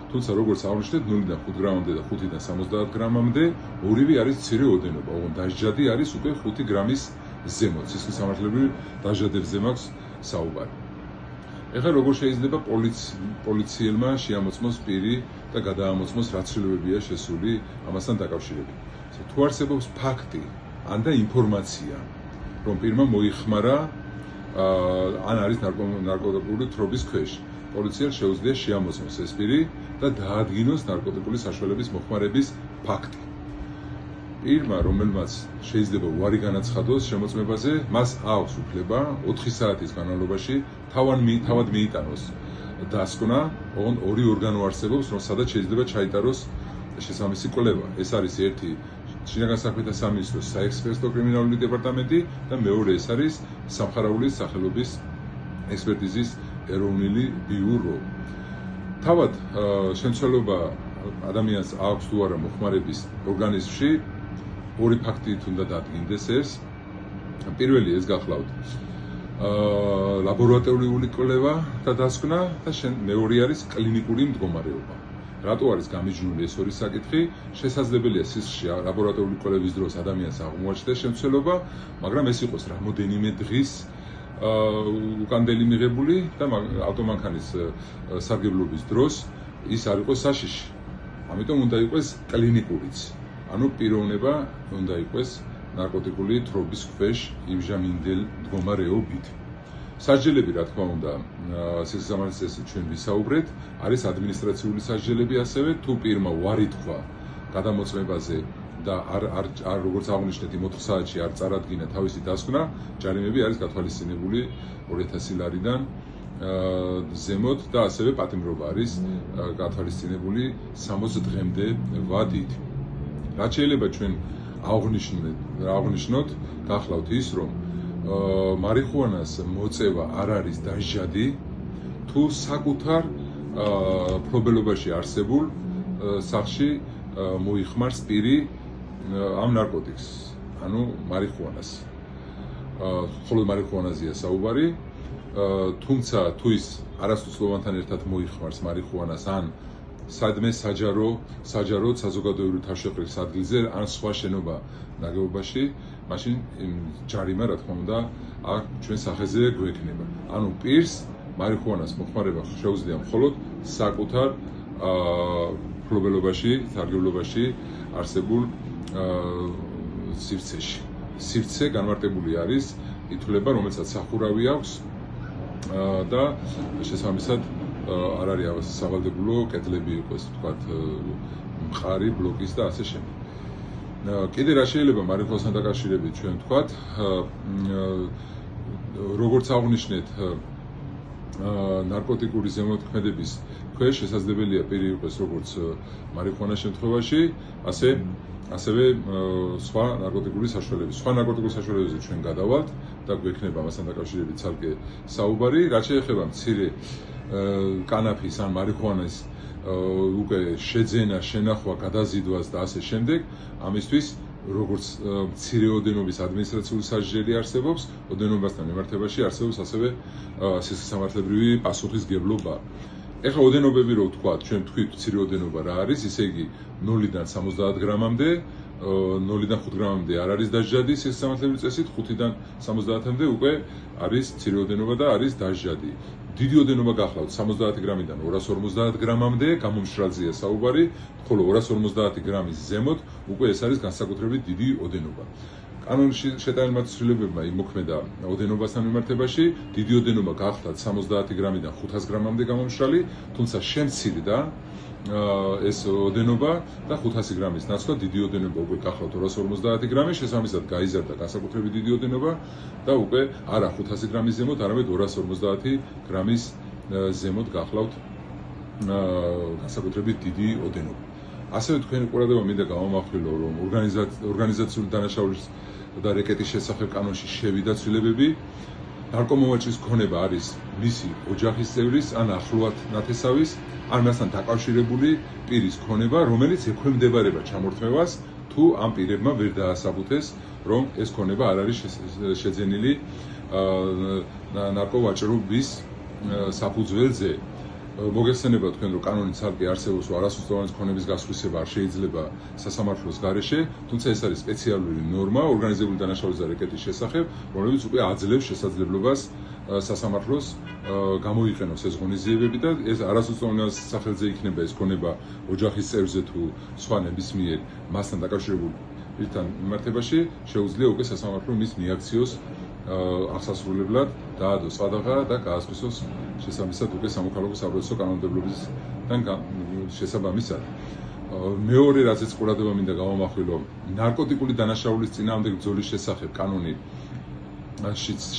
თუმცა როგორც აღნიშნეთ 0-დან 5 გრამამდე და 5-დან 70 გრამამდე ორივე არის მცირე ოდენობა, ოღონდ დასჯადი არის უკვე 5 გრამის ზემოთ. სისხლისამართლებრივ დასჯადებზე მაქვს საუბარი. ეხლა როგორ შეიძლება პოლიციელმა შეამოწმოს პირი და გადაამოწმოს რა ცვლილებებია შესული ამასთან დაკავშირებით. თუ არსებობს ფაქტი ან და ინფორმაცია, რომ პირმა მოიხმარა ან არის ნარკოტიკული თრობის ქვეშ, პოლიციას შეუძლია შეამოწმოს ეს პირი და დაადგინოს ნარკოტიკული საშუალების მოხმარების ფაქტი. პირმა, რომელმაც შეიძლება უარი განაცხადოს შემოწმებაზე, მას აქვს უფლება 4 საათის განმავლობაში თავად მიიტანოს დასკვნა, ოღონდ ორი ორგანო არსებობს, რომ სადაც შეიძლება ჩაიტაროს შესაბამისი კვლევა. ეს არის ერთი შინაგან საქმეთა სამინისტროს საექსპერტო კრიმინალური დეპარტამენტი და მეორე ეს არის სამხარაულის სახელობის ექსპერტიზის ეროვნული ბიურო. თავად შემცველობა ადამიანს აქვს თუ არა მოხმარების ორგანიზმში ორი ფაქტით უნდა დადგინდეს ეს. პირველი ეს გახლავთ ლაბორატორიული კვლევა და დასკვნა და მეორე არის კლინიკური მდგომარეობა. რატო არის გამიჯნული ეს ორი საკითხი? შესაძლებელია სისხლში ლაბორატორიული კვლევის დროს ადამიანს აღმოაჩნდეს შემცველობა, მაგრამ ეს იყოს რამოდენიმე დღის უკანდელი მიღებული და ავტომანქანის სარგებლობის დროს ის არ იყოს საშიში. ამიტომ უნდა იყოს კლინიკურიც. ანუ პიროვნება უნდა იყოს ნარკოტიკული თრობის ქვეშ იმჟამინდელ მდგომარეობით. სასჯელები, რა თქმა უნდა, სისხლისამართლეში ჩვენ ვისაუბრეთ, არის ადმინისტრაციული სასჯელები ასევე, თუ პირმა უარი თქვა გადამოწმებაზე და არ როგორც აღნიშნეთ იმ 4 საათში არ წარადგინა თავისი დასკვნა, ჯარიმები არის გათვალისწინებული 2000 ლარიდან ზემოთ და ასევე პატიმრობა არის გათვალისწინებული 60 დღემდე ვადით. რაც შეიძლება ჩვენ აღვნიშნოთ, გახლავთ ის, რომ მარიხუანას მოწევა არ არის დასჯადი, თუ საკუთარ მფლობელობაში არსებულ სახლში მოიხმარს პირი ამ ნარკოტიკს, ანუ მარიხუანას. მხოლოდ მარიხუანაზეა საუბარი, თუმცა თუ ის არასრულოვანთან ერთად მოიხმარს მარიხუანას ან სადმე საჯაროდ საზოგადოებრივი თავშეყრის ადგილზე ან სხვა შენობა ნაგებობაში, მაშინ ჯარიმა, რა თქმა უნდა, ჩვენ სახეზე გვექნება. ანუ პირს მარიხუანას მოხმარება შეუძლია მხოლოდ საკუთარ მფლობელობაში, სარგებლობაში არსებულ სივრცეში. სივრცე განმარტებული არის, ითვლება, რომელსაც სახურავი აქვს და შესაბამისად არ არის სავალდებულო კედლები იყოს, თქვათ, მყარი ბლოკის და ასე შემდეგ. კიდე რა შეიძლება მარიხუანასთან დაკავშირებით ჩვენ ვთქვათ, როგორც აღნიშნეთ, ნარკოტიკული ზემოქმედების ქვეშ შესაძლებელია პირი იყოს როგორც მარიხუანას შემთხვევაში, ასევე სხვა ნარკოტიკული საშუალების. სხვა ნარკოტიკული საშუალებებზე ჩვენ გადავალთ და გვექნება ამასთან დაკავშირებით ცალკე საუბარი. რაც შეეხება მცირე კანაფის ან მარიხუანის უკვე შეძენა, შენახვა, გადაზიდვას და ასე შემდეგ, ამისთვის როგორც მცირე ოდენობის ადმინისტრაციული სასჯელი არსებობს, ოდენობასთან მიმართებაში არსებობს ასევე სისხლისამართლებრივი პასუხისმგებლობა. ეხლა ოდენობები რო ვთქვათ, ჩვენ თქვით მცირე ოდენობა რა არის, ისე იგი 0-დან 70 გრამამდე, 0-დან 5 გრამამდე არ არის დასჯადი სისხლისამართლებრივი წესით, 5-დან 70-მდე უკვე არის მცირე ოდენობა და არის დასჯადი. დიდი ოდენობა გახლავთ 70 გრამიდან 250 გრამამდე, გამომშრალზეა საუბარი, ხოლო 250 გრამის ზემოთ უკვე ეს არის განსაკუთრებით დიდი ოდენობა. კანონში შეტანილმა ცვლილებებმა იმოქმედა ოდენობასთან მიმართებაში, დიდი ოდენობა გახლავთ 70 გრამიდან 500 გრამამდე გამომშრალი, თუმცა შემცირდა ეს ოდენობა და 500 გრამის ნაცვლად დიდი ოდენობა უკვე გახლავთ 250 გრამი, შესაბამისად გაიზარდა განსაკუთრებით დიდი ოდენობა და უკვე არა 500 გრამის ზემოთ, არამედ 250 გრამის ზემოთ გახლავთ განსაკუთრებით დიდი ოდენობა. ასევე თქვენი ყურადღება მინდა გამომახვილო, რომ ორგანიზაციული დანაშაულის და რეკეტის შესახებ კანონში შევიდა ცვლილებები. ნარკომომაჭრის ქონება არის მისი ოჯახის წევრის ან ახლოად ნათესავის ან მასთან დაკავშირებული პირის ქონება, რომელიც ექვემდებარება ჩამორთმევას, თუ ამ პირებმა ვერ დაასაბუთეს, რომ ეს ქონება არ არის შეძენილი ნარკოვაჭრობის საფუძველზე. მოგეხსენება თქვენ რომ კანონი ცალკე არსებობს რომ არასრულწლოვანი ქონების გასხვისება არ შეიძლება სასამართლოს გარეშე, თუმცა ეს არის სპეციალური ნორმა ორგანიზებული დანაშაულის და რეკეტის შესახებ, რომელიც უკვე აძლევს შესაძლებლობას სასამართლოს გამოიყენოს ეს ღონისძიებები და ეს არასრულწლოვანეს სახელზე იქნება ეს ქონება ოჯახის წევრზე თუ სხვა ნებისმიერ მასთან დაკავშირებულ პირთან მიმართებაში, შეუძლია უკვე სასამართლომ მის მიაქციოს აღსასრულებლად დაადოს ყადაღა და გაასწროს შესაბამისად უკვე სამოქალაქო საпроцესო კანონმდებლობისთან შესაბამისად. მეორე რაზეც ყურადღება მინდა გავამახვილო, ნარკოტიკული დანაშაულის წინააღმდეგ ბრძოლის შესახებ კანონი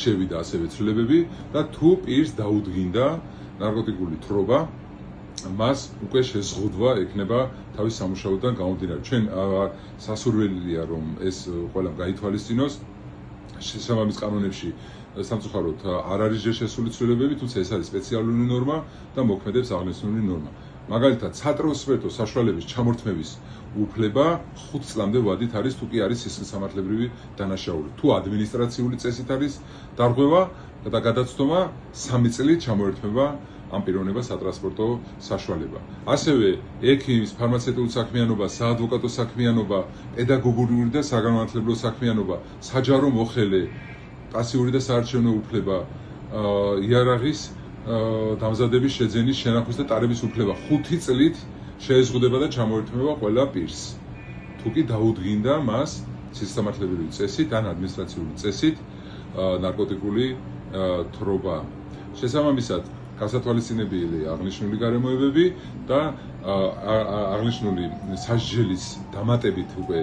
შევიდა ასევე ცვლილებები და თუ პირს დაუდგინდა ნარკოტიკული თრობა, მას უკვე შეზღუდვა ექნება თავის სამუშაოდან გამომდინარე. ჩვენ სასურველია რომ ეს ყველამ გაითვალისწინოს. შესაბამის კანონებში სამწუხაროდ არ არის ჯერ შესული ცვლილებები, თუმცა ეს არის სპეციალური ნორმა და მოქმედებს აღნიშნული ნორმა. მაგალითად, სატრანსპორტო საშუალების ჩამორთმევის უფლება 5 წლამდე ვადით არის, თუ კი არის სისხლისამართლებრივი დანაშაული. თუ ადმინისტრაციული წესით არის დარღვევა და გადაცდომა 3 წლით ჩამოერთმება ამ პიროვნებას სატრანსპორტო საშუალება. ასევე ექიმის, ფარმაცევტული საქმიანობა, საადვოკატო საქმიანობა, პედაგოგიური და საგანმანათლებლო საქმიანობა, საჯარო მოხელე, პასიური და საარჩევნო უფლება, იარაღის დამზადების შეძენის, შენახვის და ტარების უფლება 5 წლით შეეზღუდება და ჩამოერთმება ყველა პირს. თუ კი დაუდგინდა მას სისხლისამართლებრივი წესით ან ადმინისტრაციული წესით ნარკოტიკული თრობა. შესაბამისად გასათვალისწინებელია აღნიშნული გარემოებები და აღნიშნული სასჯელის დამატებით უკვე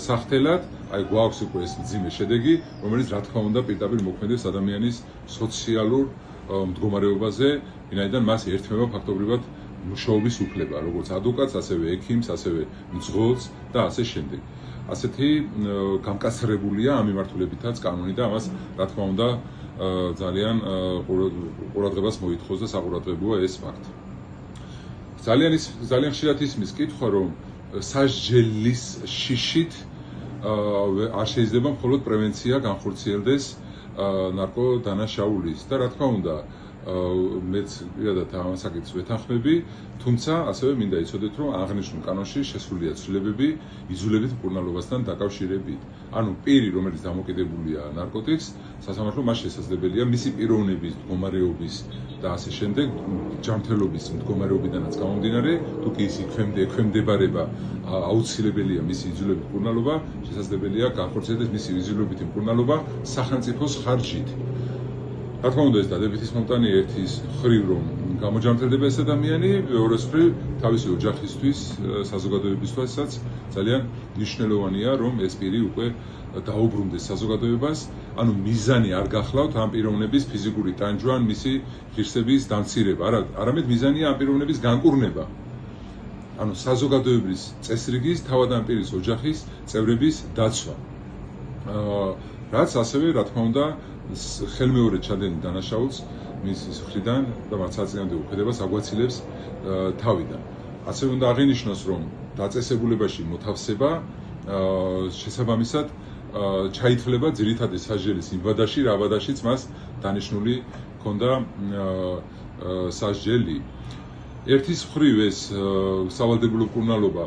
სახთელად, აი გვაქვს უკვე ეს მძიმე შედეგი, რომელიც რა თქმა უნდა პირდაპირ მოქმედებს ადამიანის სოციალურ მდგომარეობაზე, ვინაიდან მას ერთმევა ფაქტობრივად მუშაობის უფლება, როგორც ადვოკატს, ასევე ექიმს, ასევე მძღოლს და ასე შემდეგ. ასეთი გამკაცრებულია ამ მიმართულებითაც კანონი და ამას რა თქმა უნდა ძალიან ყურადღებას მოითხოვს და საყურადღებოა ეს ფაქტი. ძალიან ხშირად ისმის კითხვა, რომ სასჯელის შიშით არ შეიძლება მხოლოდ პრევენცია განხორციელდეს ნარკოდანაშაულის და რა თქმა უნდა მეც პირადად ამ საკითხს ვეთანხმები, თუმცა ასევე მინდა იცოდეთ, რომ აღნიშნულ კანონში შესულია ცვლილებები იძულებით მკურნალობასთან დაკავშირებით. ანუ პირი, რომელიც დამოკიდებულია ნარკოტიკს, სასამართლომ მას შესაძლებელია მისი პიროვნების, მდგომარეობის და ასე შემდეგ ჯანმრთელობის მდგომარეობიდანაც გამომდინარე, თუ კი ის ექვემდებარება აუცილებელია მისი იძულებით მკურნალობა, შესაძლებელია განხორციელდეს მისი იძულებითი მკურნალობა სახელმწიფოს ხარჯით. რა თქმა უნდა ეს დადებითის მომტანი ერთის ხრივ რომ გამოჯანმრთელდება ეს ადამიანი, მეორეს ხრივ თავისი ოჯახისთვის, საზოგადოებისთვისაც ძალიან მნიშვნელოვანია რომ ეს პირი უკვე დაუბრუნდეს საზოგადოებას, ანუ მიზანი არ გახლავთ ამ პიროვნების ფიზიკური ტანჯვა ან მისი ღირსების დამცირება, არამედ მიზანია ამ პიროვნების განკურნება. ანუ საზოგადოების წესრიგის, თავად ამ პირის ოჯახის წევრების დაცვა. რაც ასევე რა თქმა უნდა ხელმეორედ ჩადენილ დანაშაულს მის მხრიდან და მათ საწინააღმდეგო ქმედებას აგვაცილებს თავიდან. ასევე უნდა აღინიშნოს, რომ დაწესებულებაში მოთავსება შესაბამისად ჩაითვლება ძირითადი სასჯელის იმ ვადაში, რა ვადაშიც მას დანიშნული ჰქონდა სასჯელი. ერთის მხრივ ეს სავალდებულო მკურნალობა